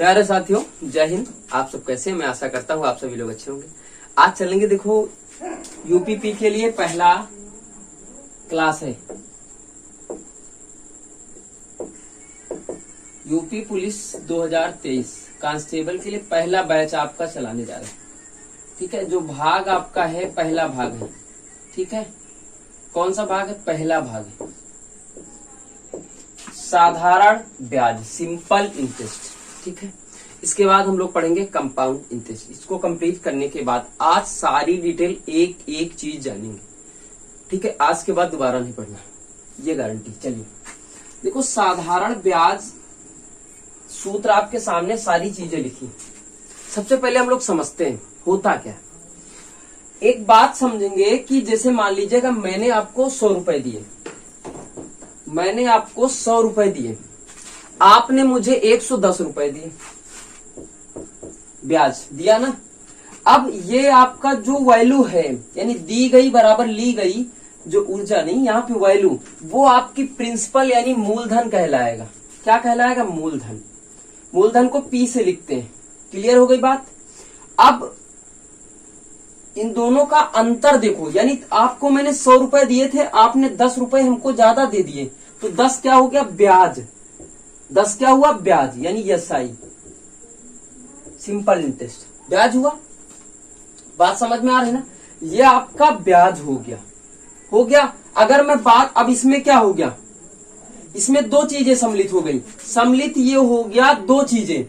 प्यारे साथियों, जय हिंद। आप सब कैसे हैं? मैं आशा करता हूँ आप सभी लोग अच्छे होंगे। आज चलेंगे, देखो यूपीपी के लिए पहला क्लास है। यूपी पुलिस 2023 कांस्टेबल के लिए पहला बैच आपका चलाने जा रहे हैं। ठीक है, जो भाग आपका है पहला भाग है। ठीक है, कौन सा भाग है? पहला भाग है साधारण ब्याज, सिंपल इंटरेस्ट। ठीक है, इसके बाद हम लोग पढ़ेंगे कंपाउंड इंटरेस्ट। इसको कंप्लीट करने के बाद आज सारी डिटेल एक एक चीज जानेंगे। ठीक है, आज के बाद दोबारा नहीं पढ़ना, ये गारंटी। चलिए देखो, साधारण ब्याज सूत्र आपके सामने, सारी चीजें लिखी। सबसे पहले हम लोग समझते हैं होता क्या। एक बात समझेंगे कि जैसे मान लीजिएगा मैंने आपको 100 रुपए दिए, मैंने आपको 100 रुपए दिए, आपने मुझे 110 रुपए दिए, ब्याज दिया ना। अब ये आपका जो वैल्यू है, यानी दी गई बराबर ली गई जो ऊर्जा, नहीं यहाँ पे वैल्यू, वो आपकी प्रिंसिपल यानी मूलधन कहलाएगा। क्या कहलाएगा? मूलधन। मूलधन को पी से लिखते हैं। क्लियर हो गई बात? अब इन दोनों का अंतर देखो, यानी आपको मैंने 100 रुपए दिए थे, आपने 10 रुपए हमको ज्यादा दे दिए, तो 10 क्या हो गया? ब्याज। 10 क्या हुआ? ब्याज, यानी SI, सिंपल इंटरेस्ट, ब्याज हुआ। बात समझ में आ रही है ना? ये आपका ब्याज हो गया, हो गया। अगर मैं बात, अब इसमें क्या हो गया? इसमें दो चीजें सम्मिलित हो गई। सम्मिलित ये हो गया दो चीजें।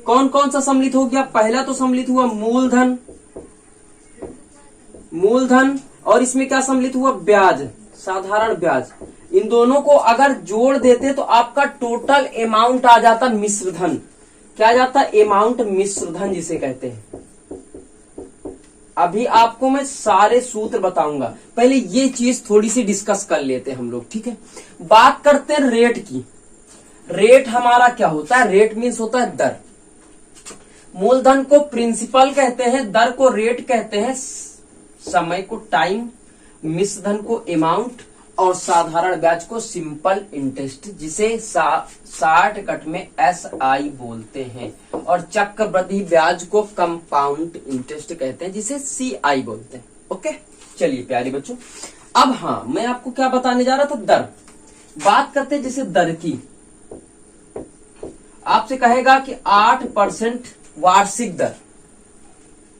कौन कौन सा सम्मिलित हो गया? पहला तो सम्मिलित हुआ मूलधन, मूलधन, और इसमें क्या सम्मिलित हुआ? ब्याज, साधारण ब्याज। इन दोनों को अगर जोड़ देते तो आपका टोटल अमाउंट आ जाता मिश्रधन। क्या जाता? अमाउंट मिश्रधन जिसे कहते हैं। अभी आपको मैं सारे सूत्र बताऊंगा, पहले ये चीज थोड़ी सी डिस्कस कर लेते हैं हम लोग। ठीक है, बात करते हैं रेट की। रेट हमारा क्या होता है? रेट मीन्स होता है दर। मूलधन को प्रिंसिपल कहते हैं, दर को रेट कहते हैं, समय को टाइम, मिश्रधन को अमाउंट, और साधारण ब्याज को सिंपल इंटरेस्ट, जिसे शार्ट कट में SI बोलते हैं, और चक्रवृद्धि ब्याज को कंपाउंड इंटरेस्ट कहते हैं, जिसे CI बोलते हैं। ओके, चलिए प्यारे बच्चों, अब हाँ, मैं आपको क्या बताने जा रहा था? दर। बात करते हैं जैसे दर की। आपसे कहेगा कि 8% वार्षिक दर,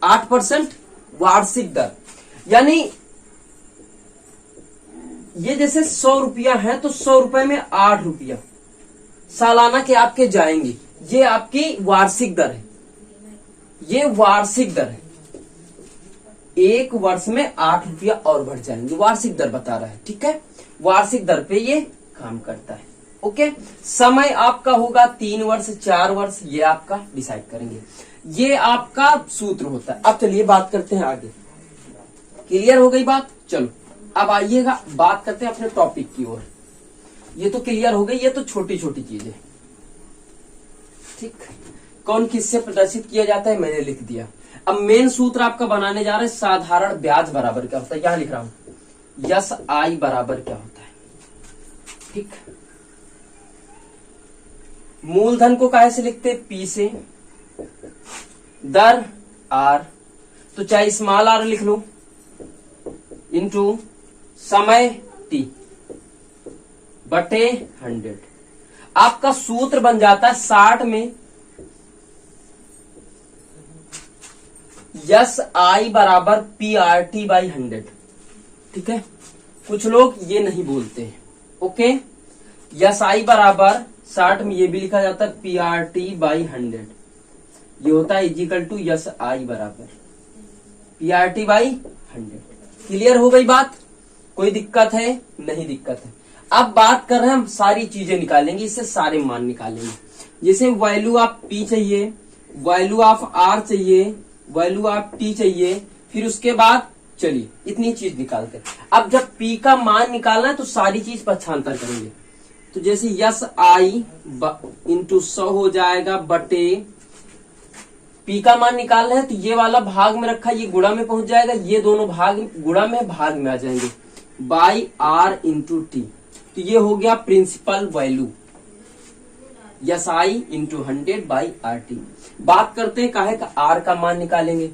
8% वार्षिक दर, यानी ये जैसे 100 रुपया है तो 100 रुपए में 8 रुपया सालाना के आपके जाएंगे। ये आपकी वार्षिक दर है, ये वार्षिक दर है। एक वर्ष में 8 रुपया और बढ़ जाएंगे, वार्षिक दर बता रहा है। ठीक है, वार्षिक दर पे ये काम करता है। ओके, समय आपका होगा 3 वर्ष, 4 वर्ष, ये आपका डिसाइड करेंगे। ये आपका सूत्र होता है। अब चलिए बात करते हैं आगे। क्लियर हो गई बात? चलो अब आइएगा, बात करते हैं अपने टॉपिक की ओर। ये तो क्लियर हो गई, ये तो छोटी छोटी चीजें। ठीक, कौन किससे प्रदर्शित किया जाता है मैंने लिख दिया। अब मेन सूत्र आपका बनाने जा रहे हैं, साधारण ब्याज बराबर क्या होता है। यहां लिख रहा हूं, SI बराबर क्या होता है। ठीक, मूलधन को काहे से लिखते? P से, दर R, तो चाहे स्मॉल r लिख लो, इंटू समय T बटे 100। आपका सूत्र बन जाता है 60 में SI बराबर PRT बाई 100। ठीक है, कुछ लोग ये नहीं बोलते हैं। ओके, SI बराबर 60 में ये भी लिखा जाता है PRT बाई 100। ये होता है इजिकल टू SI बराबर PRT बाई 100। क्लियर हो गई बात? कोई दिक्कत है? नहीं दिक्कत है। अब बात कर रहे हैं हम, सारी चीजें निकालेंगे, इससे सारे मान निकालेंगे। जैसे वैल्यू ऑफ P चाहिए, वैल्यू ऑफ R चाहिए, वैल्यू ऑफ T चाहिए, फिर उसके बाद चलिए इतनी चीज निकालते हैं। अब जब P का मान निकालना है तो सारी चीज पक्षांतर करेंगे। तो जैसे SI इंटू 100 हो जाएगा बटे P का मान निकालना है, तो ये वाला भाग में रखा, ये गुणा में पहुंच जाएगा, ये दोनों भाग गुणा में भाग में आ जाएंगे, बाई R इंटू T। तो ये हो गया principal value, S I into 100/RT। बात करते हैं काहे का, आर का मान निकालेंगे,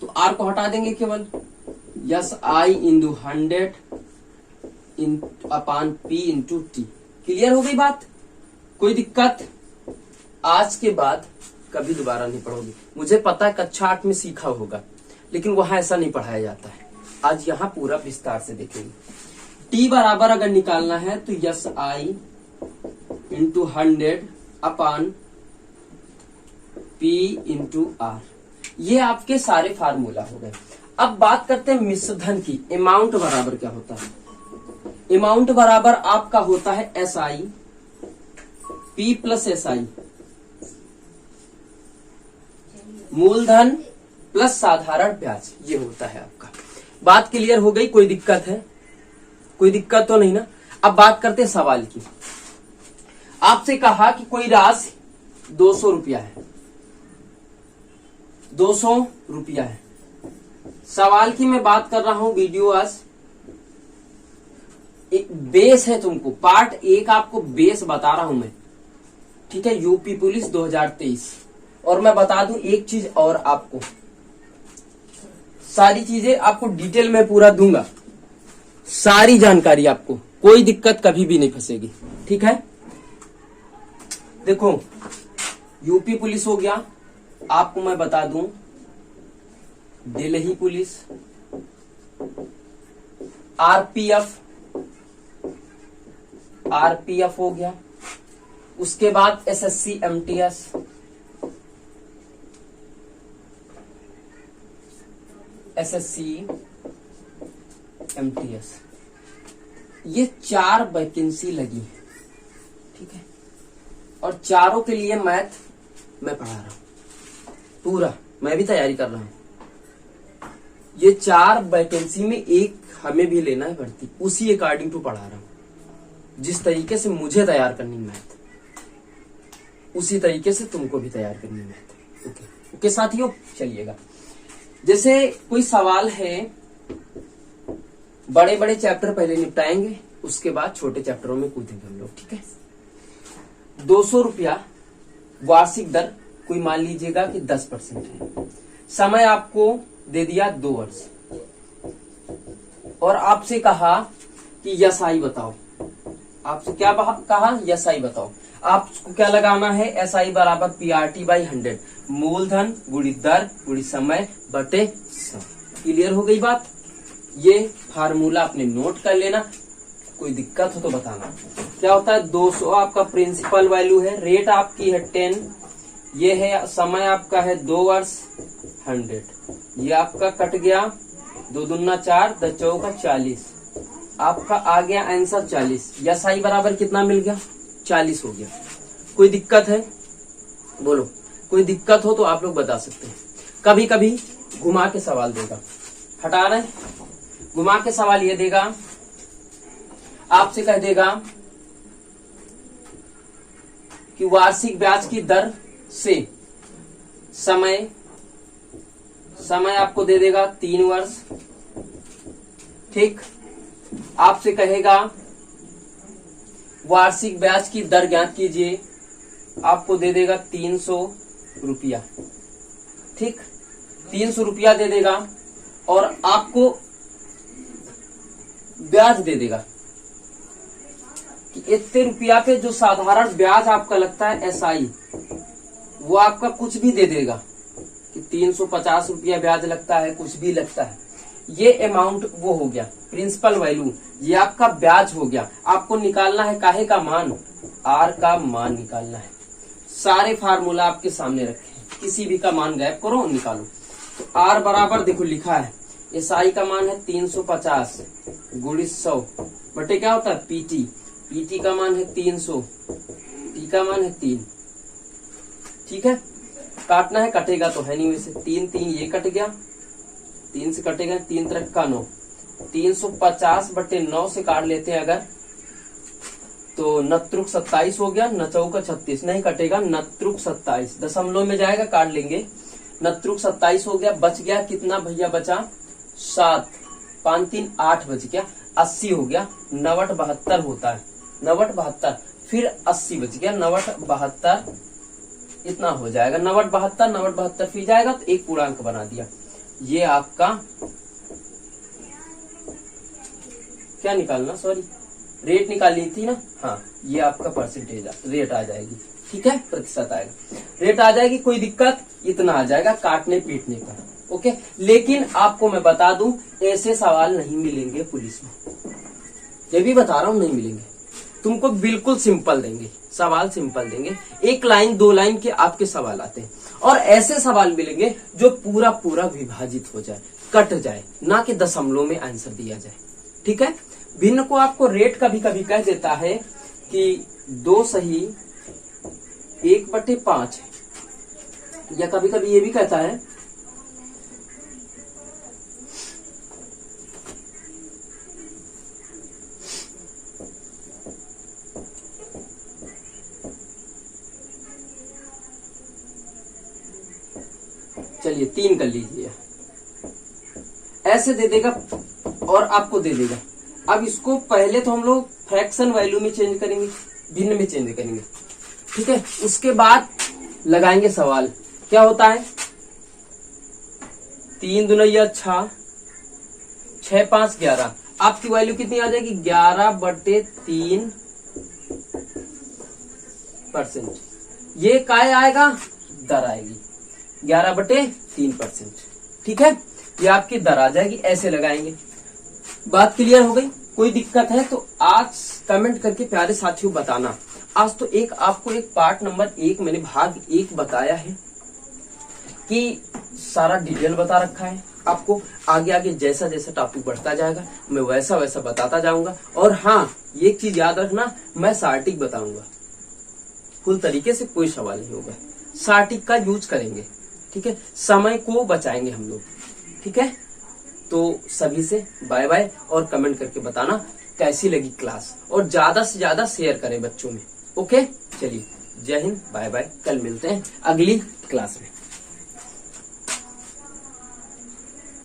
तो आर को हटा देंगे केवल, yes I into 100/P into T. Clear हो गई बात? कोई दिक्कत? आज के बाद कभी दोबारा नहीं पढ़ोगे। मुझे पता है कक्षा 8 में सीखा होगा, लेकिन वहां ऐसा नहीं पढ़ाया जाता है। आज यहाँ पूरा विस्तार से देखेंगे। टी बराबर अगर निकालना है तो S I into 100/P into R. ये आपके सारे फार्मूला हो गए। अब बात करते हैं मिश्रधन की। अमाउंट बराबर क्या होता है? अमाउंट बराबर आपका होता है S I P plus S I, मूलधन प्लस साधारण ब्याज, ये होता है आपका। बात क्लियर हो गई? कोई दिक्कत है? कोई दिक्कत तो नहीं ना? अब बात करते हैं सवाल की। आपसे कहा कि कोई राशि 200 रुपया है, 200 रुपया है। सवाल की मैं बात कर रहा हूं वीडियो आज, एक बेस है तुमको, पार्ट 1 आपको बेस बता रहा हूं मैं, ठीक है, यूपी पुलिस 2023। और मैं बता दूं एक चीज और आपको, सारी चीजें आपको डिटेल में पूरा दूंगा, सारी जानकारी आपको, कोई दिक्कत कभी भी नहीं फंसेगी, ठीक है। देखो यूपी पुलिस हो गया, आपको मैं बता दूं दिल्ली पुलिस, आरपीएफ हो गया, उसके बाद एसएससी एमटीएस, ये 4 वैकेंसी लगी है, ठीक है। और चारों के लिए मैथ मैं पढ़ा रहा हूं पूरा, मैं भी तैयारी कर रहा हूं। ये 4 वैकेंसी में एक हमें भी लेना है भर्ती, उसी अकॉर्डिंग टू पढ़ा रहा हूं। जिस तरीके से मुझे तैयार करनी मैथ, उसी तरीके से तुमको भी तैयार करनी मैथ। ओके साथियों, चलिएगा। जैसे कोई सवाल है, बड़े बड़े चैप्टर पहले निपटाएंगे, उसके बाद छोटे चैप्टरों में कूदेंगे हम लोग, ठीक है। 200 रुपया वार्षिक दर, कोई मान लीजिएगा कि 10% है। समय आपको दे दिया 2 वर्ष, और आपसे कहा कि यस आई बताओ। आपसे क्या कहा? यस आई बताओ। आपको क्या लगाना है? एस आई बराबर PRT/100, मूलधन गुणित दर गुणित समय बटे 100। क्लियर हो गई बात? ये फार्मूला अपने नोट कर लेना, कोई दिक्कत हो तो बताना। क्या होता है? 200 आपका प्रिंसिपल वैल्यू है, रेट आपकी है 10, ये है समय आपका है 2 वर्ष, 100, ये आपका कट गया, 2 दूना 4, 10 चौका 40, आपका आ गया आंसर 40। यस आई बराबर कितना मिल गया? 40 हो गया। कोई दिक्कत है? बोलो, कोई दिक्कत हो तो आप लोग बता सकते हैं। कभी कभी घुमा के सवाल देगा, हटा रहे, घुमा के सवाल ये देगा, आपसे कह देगा कि वार्षिक ब्याज की दर से समय आपको दे देगा 3 वर्ष, ठीक। आपसे कहेगा वार्षिक ब्याज की दर ज्ञात कीजिए, आपको दे देगा 300 रुपया, ठीक, 300 रुपया दे देगा, और आपको ब्याज दे देगा कि इतने रुपया पे जो साधारण ब्याज आपका लगता है एसआई, वो आपका कुछ भी दे देगा कि 350 रुपया ब्याज लगता है, कुछ भी लगता है। ये अमाउंट वो हो गया प्रिंसिपल वैल्यू, ये आपका ब्याज हो गया। आपको निकालना है काहे का मान? आर का मान निकालना है। सारे फार्मूला आपके सामने रखे हैं, किसी भी का मान गायब करो निकालो। तो आर बराबर देखो लिखा है, एसआई का मान है 350 गुणित 100 बटे क्या होता है पीटी, पीटी का मान है 300, टी का मान है 3, ठीक है। काटना है, कटेगा तो है नहीं, वैसे 3 3 ये कट गया, 3 से कटेगा, 3 3 का 9, 350 बटे 9 से काट लेते हैं अगर, तो नत्रुक 27 हो गया, न चौका 36, नहीं कटेगा, नत्रुक 27 दशमलव में जाएगा, काट लेंगे, नत्रुक 27 हो गया। बच गया कितना भैया? बचा 7, 5 3 8 बच गया, 80 हो गया। 9 72 होता है, 9 72। फिर 80 बच गया, 90 72 इतना हो जाएगा, 90 72 90 72 फिर जाएगा तो एक पूर्णांक बना दिया। ये आपका क्या निकालना, सॉरी रेट निकालनी थी ना, हाँ ये आपका परसेंटेज रेट आ जाएगी, ठीक है, प्रतिशत आएगा, रेट आ जाएगी, कोई दिक्कत, इतना आ जाएगा काटने पीटने का। ओके, लेकिन आपको मैं बता दूं ऐसे सवाल नहीं मिलेंगे पुलिस में, ये भी बता रहा हूं, नहीं मिलेंगे, तुमको बिल्कुल सिंपल देंगे, सवाल सिंपल देंगे, 1 लाइन 2 लाइन के आपके सवाल आते हैं, और ऐसे सवाल मिलेंगे जो पूरा पूरा विभाजित हो जाए, कट जाए, ना कि दशमलव में आंसर दिया जाए, ठीक है। भिन्न को आपको रेट कभी कभी कह देता है कि 2 सही 1/5 है, या कभी कभी ये भी कहता है चलिए 3 कर लीजिए, ऐसे दे देगा और आपको दे देगा। अब इसको पहले तो हम लोग फ्रैक्शन वैल्यू में चेंज करेंगे, भिन्न में चेंज करेंगे, ठीक है, उसके बाद लगाएंगे सवाल। क्या होता है, 3 दूना 6, 6 5 11, आपकी वैल्यू कितनी आ जाएगी, 11/3%। ये काय आएगा, दर आएगी 11/3%, ठीक है, ये आपकी दर आ जाएगी, ऐसे लगाएंगे। बात क्लियर हो गई, कोई दिक्कत है तो आज कमेंट करके प्यारे साथियों बताना। आज तो आपको एक पार्ट नंबर 1 मैंने भाग 1 बताया है कि सारा डिटेल बता रखा है, आपको आगे आगे जैसा जैसा टॉपिक बढ़ता जाएगा मैं वैसा वैसा बताता जाऊंगा। और हाँ, ये चीज याद रखना, मैं सार्टिक बताऊंगा, फुल तरीके से कोई सवाल नहीं होगा, सार्टिक का यूज करेंगे, ठीक है, समय को बचाएंगे हम लोग, ठीक है। तो सभी से बाय बाय, और कमेंट करके बताना कैसी लगी क्लास, और ज्यादा से ज्यादा शेयर करें बच्चों में। ओके, चलिए जय हिंद, बाय बाय, कल मिलते हैं अगली क्लास में।